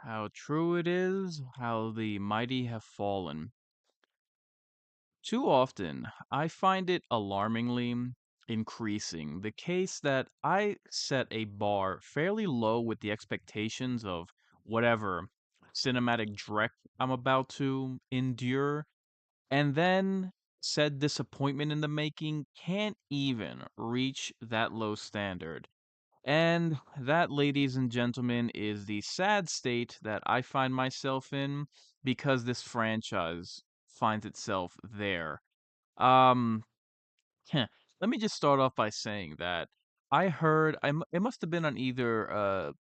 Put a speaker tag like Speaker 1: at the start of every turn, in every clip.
Speaker 1: How true it is, how the mighty have fallen. Too often, I find it alarmingly increasing the case that I set a bar fairly low with the expectations of whatever cinematic dreck I'm about to endure, and then said disappointment in the making can't even reach that low standard. And that, ladies and gentlemen, is the sad state that I find myself in because this franchise finds itself there. Um, let me just start off by saying that I heard it must have been on either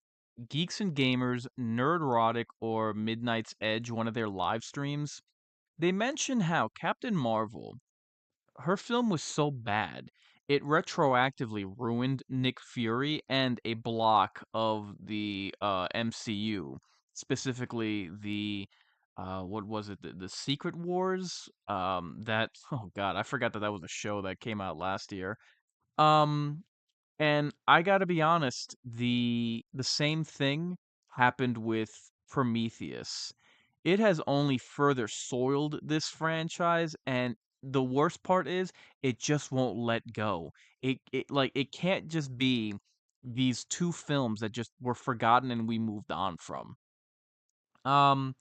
Speaker 1: Geeks and Gamers, Nerdrotic, or Midnight's Edge, one of their live streams. They mentioned how Captain Marvel, her film was so bad, it retroactively ruined Nick Fury and a block of the MCU, specifically the what was it? The Secret Wars. That oh god, I forgot that that was a show that came out last year. Um, and I gotta be honest, the same thing happened with Prometheus. It has only further soiled this franchise, and the worst part is it just won't let go. It can't just be these two films that just were forgotten and we moved on from. Um,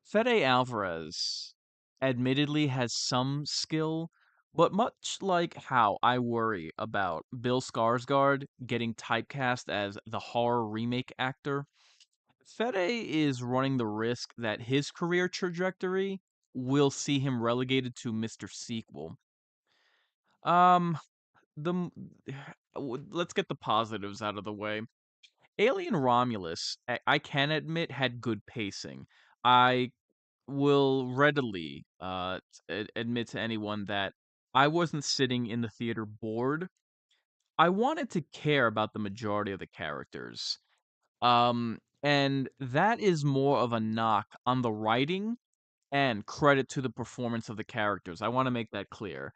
Speaker 1: Fede Alvarez admittedly has some skill, but much like how I worry about Bill Skarsgård getting typecast as the horror remake actor, Fede is running the risk that his career trajectory will see him relegated to Mr. Sequel. Um, the m- let's get the positives out of the way. Alien Romulus, I can admit, had good pacing. I will readily admit to anyone that I wasn't sitting in the theater bored. I wanted to care about the majority of the characters. And that is more of a knock on the writing and credit to the performance of the characters. I want to make that clear.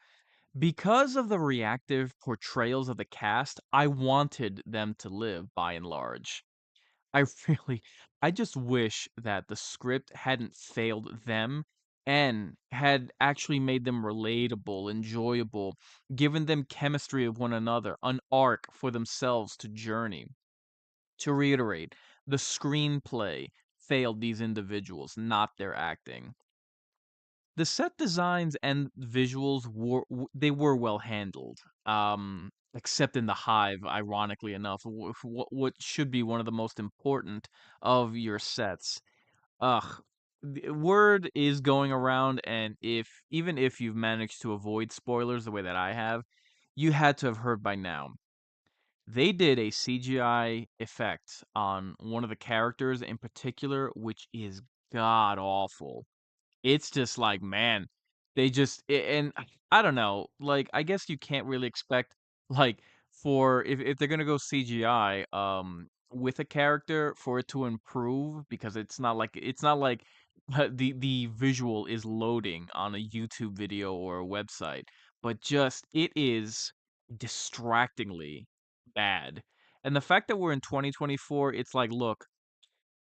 Speaker 1: Because of the reactive portrayals of the cast, I wanted them to live by and large. I really I just wish that the script hadn't failed them and had actually made them relatable, enjoyable, given them chemistry of one another, an arc for themselves to journey. To reiterate, the screenplay failed these individuals, not their acting. The set designs and visuals they were well handled. Except in the Hive, ironically enough, what should be one of the most important of your sets. Ugh, the word is going around, and if even if you've managed to avoid spoilers the way that I have, you had to have heard by now. They did a CGI effect on one of the characters in particular, which is god awful. It's just like, man, they just and I don't know, like, I guess you can't really expect, like, for if they're gonna go CGI, with a character for it to improve because it's not like the visual is loading on a YouTube video or a website, but just it is distractingly bad. And the fact that we're in 2024, it's like, look,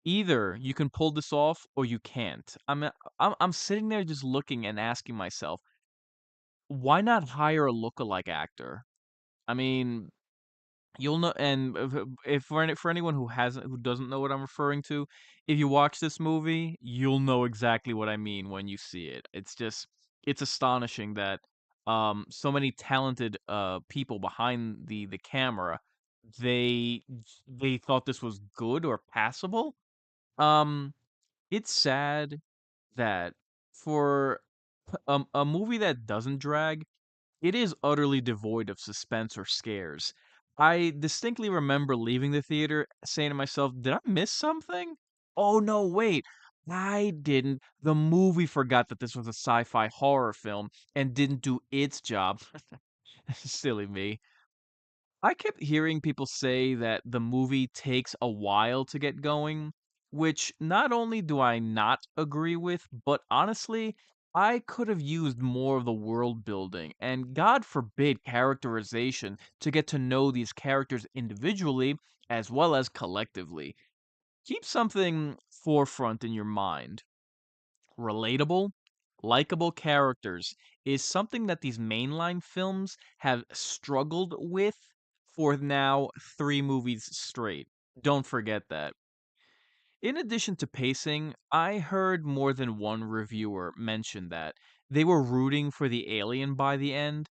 Speaker 1: either you can pull this off or you can't. I'm sitting there just looking and asking myself, why not hire a lookalike actor? I mean, you'll know, and if for anyone who doesn't know what I'm referring to, if you watch this movie, you'll know exactly what I mean when you see it. It's astonishing that so many talented people behind the camera they they thought this was good or passable. Um it's sad that for a movie that doesn't drag, it is utterly devoid of suspense or scares. I distinctly remember leaving the theater saying to myself, "Did I miss something? Oh no, wait. I didn't. The movie forgot that this was a sci-fi horror film and didn't do its job." Silly me. I kept hearing people say that the movie takes a while to get going, which not only do I not agree with, but honestly, I could have used more of the world building and, God forbid, characterization to get to know these characters individually as well as collectively. Keep something forefront in your mind. Relatable, likable characters is something that these mainline films have struggled with for now 3 movies straight. Don't forget that. In addition to pacing, I heard more than one reviewer mention that they were rooting for the alien by the end.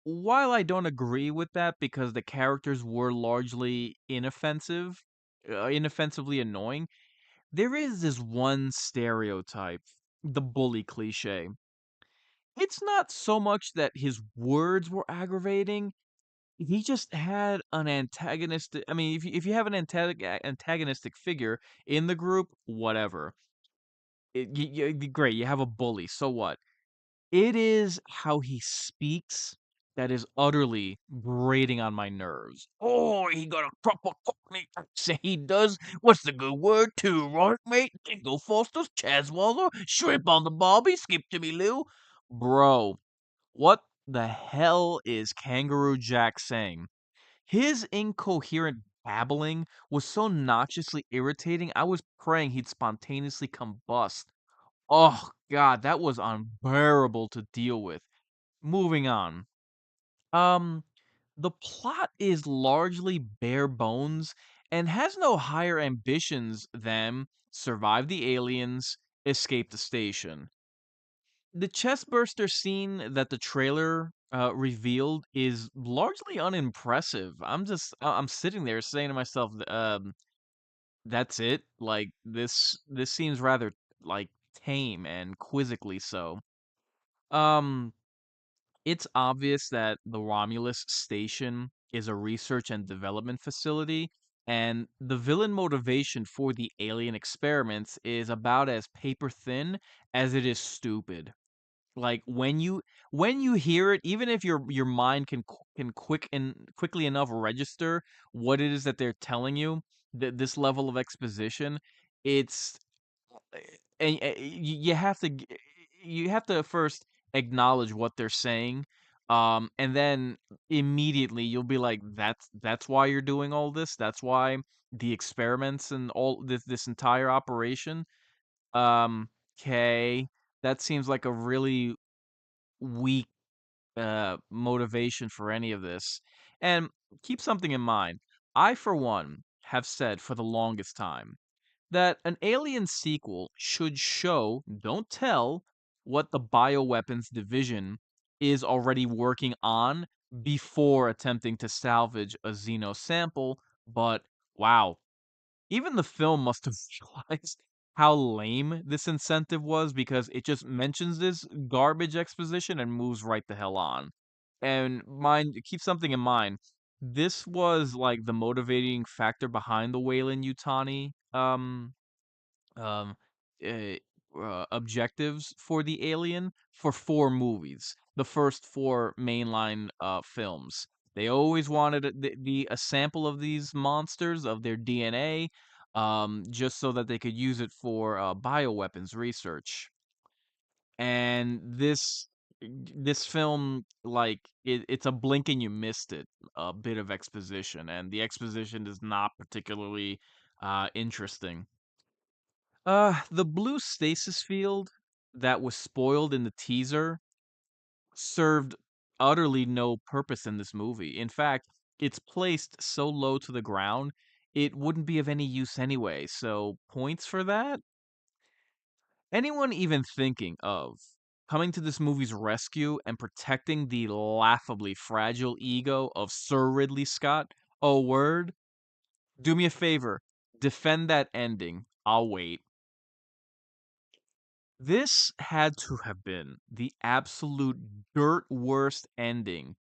Speaker 1: While I don't agree with that because the characters were largely inoffensively annoying, there is this one stereotype, the bully cliche. It's not so much that his words were aggravating. He just had an antagonistic. I mean, if you have an antagonistic figure in the group, whatever. Great, you have a bully. So what? It is how he speaks that is utterly grating on my nerves. Oh, he got a proper cockney accent, he does. What's the good word too, right, mate? Dingo Foster's, Chaswaller, shrimp on the barbie, skip to me, Lou. Bro, what the hell is Kangaroo Jack saying? His incoherent babbling was so noxiously irritating, I was praying he'd spontaneously combust. Oh god, that was unbearable to deal with. Moving on. Um, the plot is largely bare bones and has no higher ambitions than survive the aliens, escape the station. The chestburster scene that the trailer revealed is largely unimpressive. I'm sitting there saying to myself, that's it. Like this seems rather like tame and quizzically so. Um, it's obvious that the Romulus station is a research and development facility, and the villain motivation for the alien experiments is about as paper thin as it is stupid. Like when you hear it, even if your mind can quickly enough register what it is that they're telling you, this level of exposition, it's and you have to first acknowledge what they're saying, and then immediately you'll be like, that's why you're doing all this. That's why the experiments and all this entire operation. Okay, that seems like a really weak motivation for any of this. And keep something in mind. I, for one, have said for the longest time that an Alien sequel should show, don't tell, what the bioweapons division is already working on before attempting to salvage a Xeno sample. But wow, even the film must have realized how lame this incentive was because it just mentions this garbage exposition and moves right the hell on. And mind, keep something in mind. This was like the motivating factor behind the Wayland Yutani um uh, objectives for the alien for 4 movies, the first 4 mainline films. They always wanted a sample of these monsters, of their DNA, just so that they could use it for bioweapons research. And this film, like, it's a blink and you missed it, a bit of exposition, and the exposition is not particularly interesting. The blue stasis field that was spoiled in the teaser served utterly no purpose in this movie. In fact, it's placed so low to the ground, it wouldn't be of any use anyway. So, points for that? Anyone even thinking of coming to this movie's rescue and protecting the laughably fragile ego of Sir Ridley Scott? Oh, word? Do me a favor, defend that ending. I'll wait. This had to have been the absolute dirt worst ending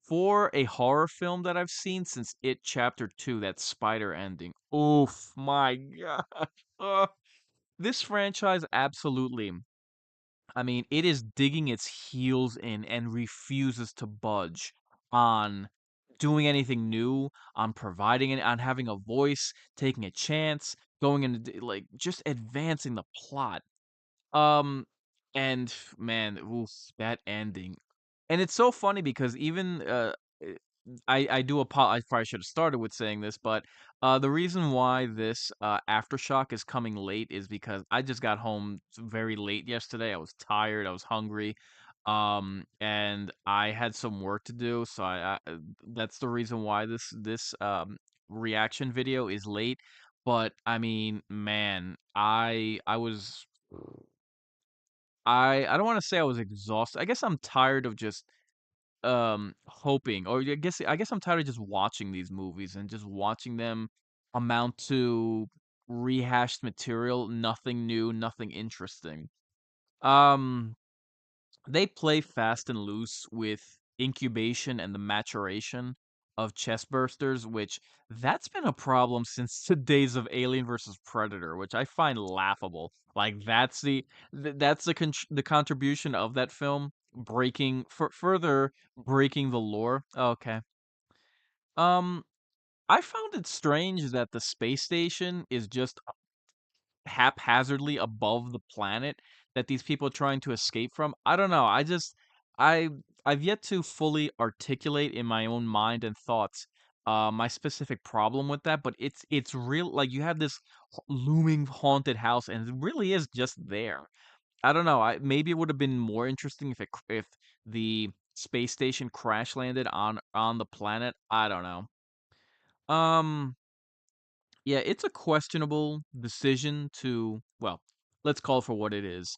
Speaker 1: for a horror film that I've seen since It Chapter 2, that spider ending. Oof, my god. Uh, this franchise absolutely, I mean, it is digging its heels in and refuses to budge on doing anything new, on providing it, on having a voice, taking a chance, going into like just advancing the plot. Um, and man, oof, that ending. And it's so funny because even I probably should have started with saying this, but the reason why this aftershock is coming late is because I just got home very late yesterday. I was tired, I was hungry, and I had some work to do. So that's the reason why this reaction video is late. But I mean, man, I don't want to say I was exhausted. I guess I'm tired of just hoping, or I guess I'm tired of just watching these movies and just watching them amount to rehashed material, nothing new, nothing interesting. Um they play fast and loose with incubation and the maturation of chest bursters, which that's been a problem since the days of Alien versus Predator, which I find laughable. Like that's the contribution of that film breaking further breaking the lore. Okay. Um I found it strange that the space station is just haphazardly above the planet that these people are trying to escape from. I don't know. I I've yet to fully articulate in my own mind and thoughts my specific problem with that, but it's real. Like, you have this looming haunted house and it really is just there. I don't know. I maybe it would have been more interesting if the space station crash landed on the planet. I don't know. Um yeah, it's a questionable decision to, well, let's call it for what it is.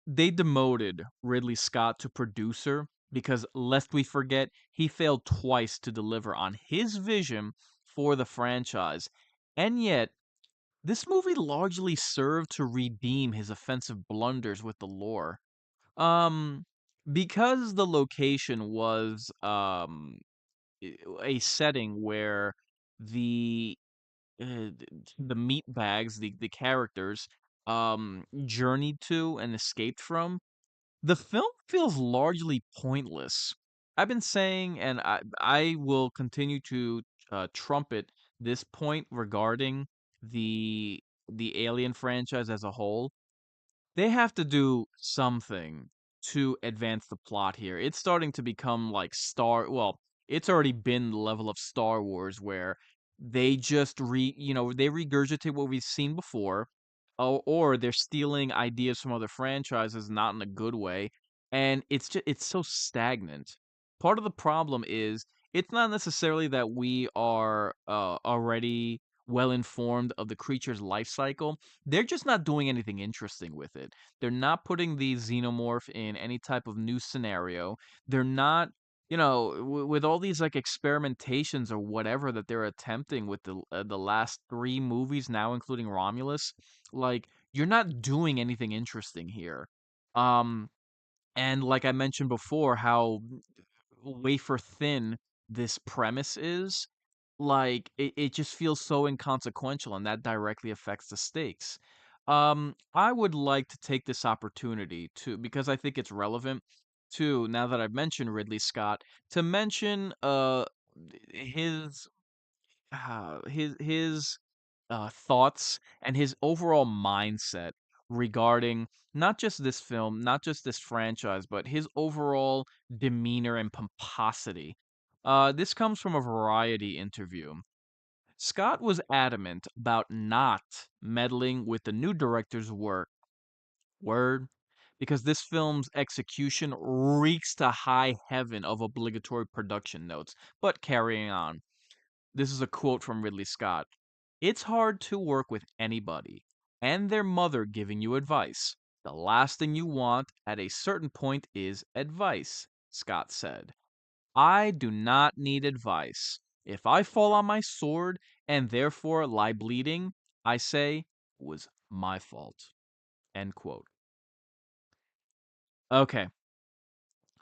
Speaker 1: They demoted Ridley Scott to producer because, lest we forget, he failed twice to deliver on his vision for the franchise. And yet, this movie largely served to redeem his offensive blunders with the lore. Um, because the location was a setting where the the meat bags, the characters, journeyed to and escaped from, the film feels largely pointless. I've been saying, and I will continue to trumpet this point regarding the the Alien franchise as a whole. They have to do something to advance the plot here. It's starting to become like it's already been the level of Star Wars where they just they regurgitate what we've seen before, or they're stealing ideas from other franchises, not in a good way, and it's so stagnant. Part of the problem is it's not necessarily that we are already well informed of the creature's life cycle. They're just not doing anything interesting with it. They're not putting the xenomorph in any type of new scenario. They're not, with all these like experimentations or whatever that they're attempting with the last three movies now, including Romulus. Like, you're not doing anything interesting here. Um, and like I mentioned before, how wafer thin this premise is, like it just feels so inconsequential, and that directly affects the stakes. I would like to take this opportunity to, because I think it's relevant to, now that I've mentioned Ridley Scott, to mention his his thoughts and his overall mindset regarding not just this film, not just this franchise, but his overall demeanor and pomposity. This comes from a Variety interview. Scott was adamant about not meddling with the new director's work. Word? Because this film's execution reeks to high heaven of obligatory production notes. But carrying on. This is a quote from Ridley Scott. It's hard to work with anybody and their mother giving you advice. The last thing you want at a certain point is advice, Scott said. I do not need advice. If I fall on my sword and therefore lie bleeding, I say, was my fault. End quote. Okay.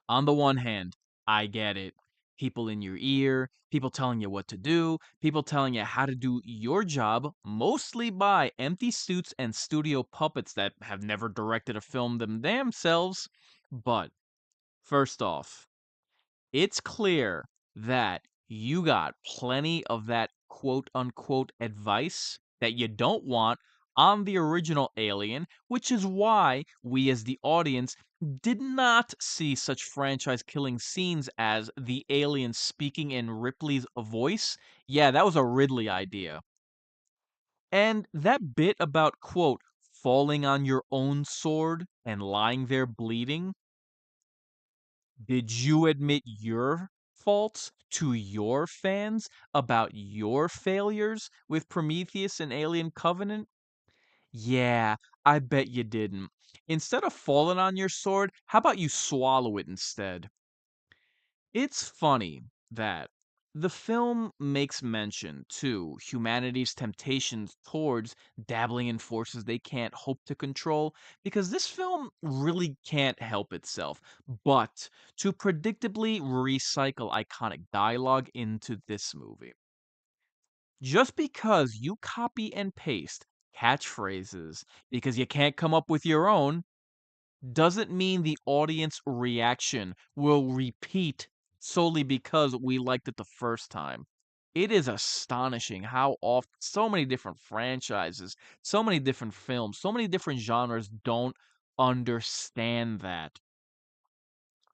Speaker 1: On the one hand, I get it. People in your ear, people telling you what to do, people telling you how to do your job, mostly by empty suits and studio puppets that have never directed a film themselves. But first off, it's clear that you got plenty of that quote unquote advice that you don't want on the original Alien, which is why we as the audience did not see such franchise killing scenes as the alien speaking in Ripley's voice. Yeah, that was a Ridley idea. And that bit about, quote, falling on your own sword and lying there bleeding, did you admit your faults to your fans about your failures with Prometheus and Alien Covenant? Yeah, I bet you didn't. Instead of falling on your sword, how about you swallow it instead? It's funny that the film makes mention to humanity's temptations towards dabbling in forces they can't hope to control, because this film really can't help itself but to predictably recycle iconic dialogue into this movie. Just because you copy and paste catchphrases because you can't come up with your own doesn't mean the audience reaction will repeat solely because we liked it the first time. It is astonishing how often so many different franchises, so many different films, so many different genres don't understand that.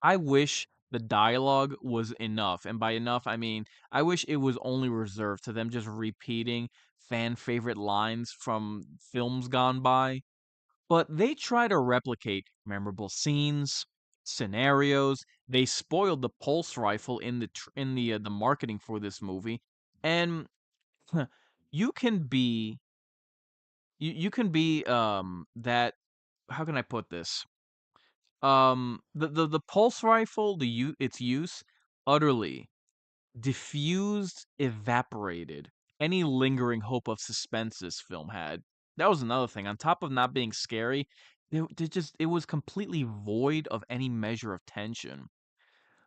Speaker 1: I wish the dialogue was enough, and by enough, I mean, I wish it was only reserved to them just repeating fan favorite lines from films gone by, but they try to replicate memorable scenes, scenarios. They spoiled the pulse rifle in the marketing for this movie, and you can be you can be that how can I put this? The pulse rifle, its use utterly diffused, evaporated any lingering hope of suspense this film had. That was another thing. On top of not being scary, it was completely void of any measure of tension.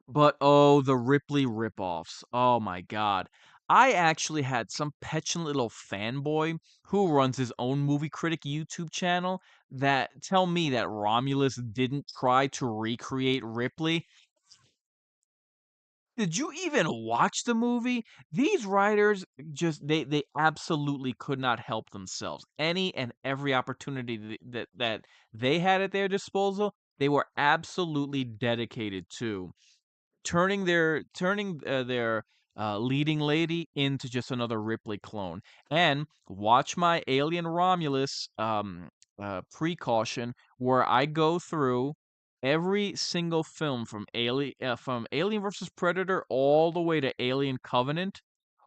Speaker 1: But oh, the Ripley ripoffs. Oh my god. I actually had some petulant little fanboy who runs his own movie critic YouTube channel that tell me that Romulus didn't try to recreate Ripley. Did you even watch the movie? These writers just they absolutely could not help themselves. Any and every opportunity that they had at their disposal, they were absolutely dedicated to turning their leading lady into just another Ripley clone. And watch my Alien Romulus precaution where I go through every single film from Alien versus Predator all the way to Alien Covenant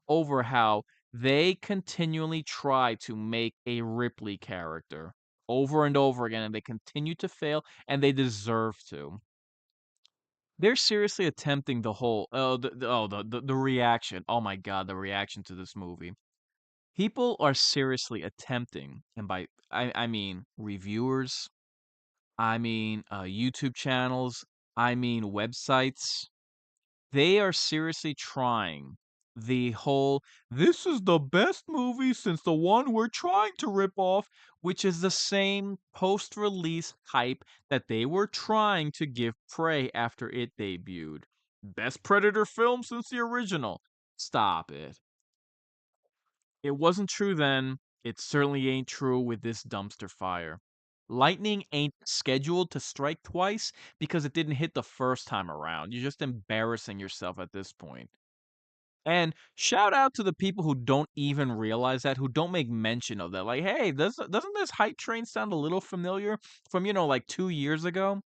Speaker 1: over how they continually try to make a Ripley character over and over again, and they continue to fail, and they deserve to. They're seriously attempting the whole the reaction. Oh my god, the reaction to this movie. People are seriously attempting, and by I mean reviewers, I mean YouTube channels, I mean websites. They are seriously trying the whole "this is the best movie since the one we're trying to rip off," which is the same post-release hype that they were trying to give Prey after it debuted. Best Predator film since the original. Stop it. It wasn't true then. It certainly ain't true with this dumpster fire. Lightning ain't scheduled to strike twice because it didn't hit the first time around. You're just embarrassing yourself at this point. And shout out to the people who don't even realize that, who don't make mention of that. Like, hey, doesn't this hype train sound a little familiar from, like 2 years ago?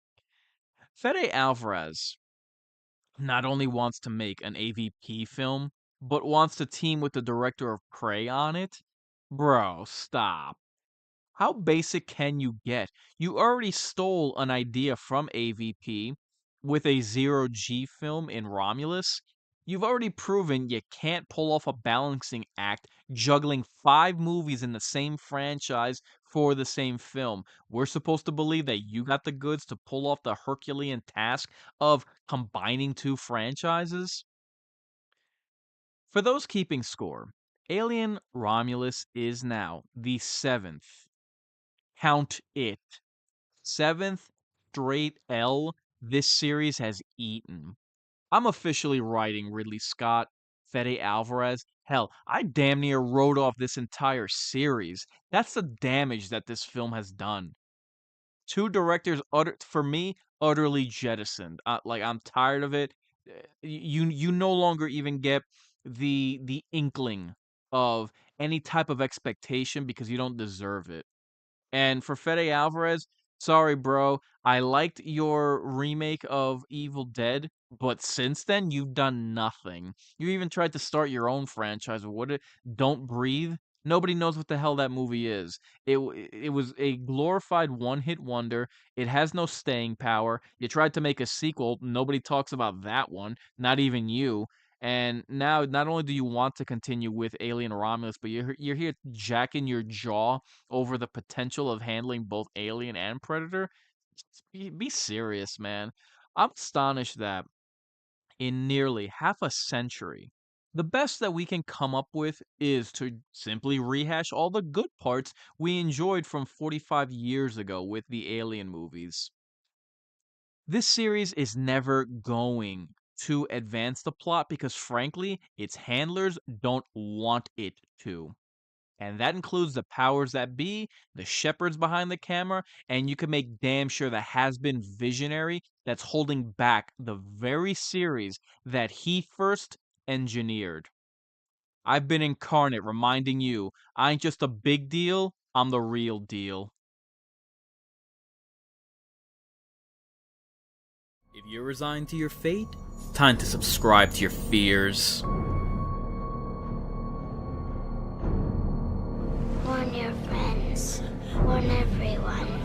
Speaker 1: Fede Alvarez not only wants to make an AVP film, but wants to team with the director of Prey on it. Bro, stop. How basic can you get? You already stole an idea from AVP with a zero G film in Romulus. You've already proven you can't pull off a balancing act juggling 5 movies in the same franchise for the same film. We're supposed to believe that you got the goods to pull off the Herculean task of combining 2 franchises? For those keeping score, Alien Romulus is now the 7th, count it, 7th straight L this series has eaten. I'm officially writing Ridley Scott. Fede Alvarez. Hell, I damn near wrote off this entire series. That's the damage that this film has done. Two directors, for me, utterly jettisoned. Like, I'm tired of it. You no longer even get the inkling of any type of expectation because you don't deserve it. And for Fede Alvarez, sorry, bro. I liked your remake of Evil Dead, but since then you've done nothing. You even tried to start your own franchise. Don't Breathe. Nobody knows what the hell that movie is. It was a glorified one-hit wonder. It has no staying power. You tried to make a sequel. Nobody talks about that one. Not even you. And now, not only do you want to continue with Alien Romulus, but you're here jacking your jaw over the potential of handling both Alien and Predator. Just be serious, man. I'm astonished that in nearly half a century, the best that we can come up with is to simply rehash all the good parts we enjoyed from 45 years ago with the Alien movies. This series is never going to advance the plot because, frankly, its handlers don't want it to. And that includes the powers that be, the shepherds behind the camera, and you can make damn sure the has been visionary that's holding back the very series that he first engineered. I've been Inkarnate reminding you, I ain't just a big deal, I'm the real deal. If you're resigned to your fate, time to subscribe to your fears.
Speaker 2: Warn your friends. Warn everyone.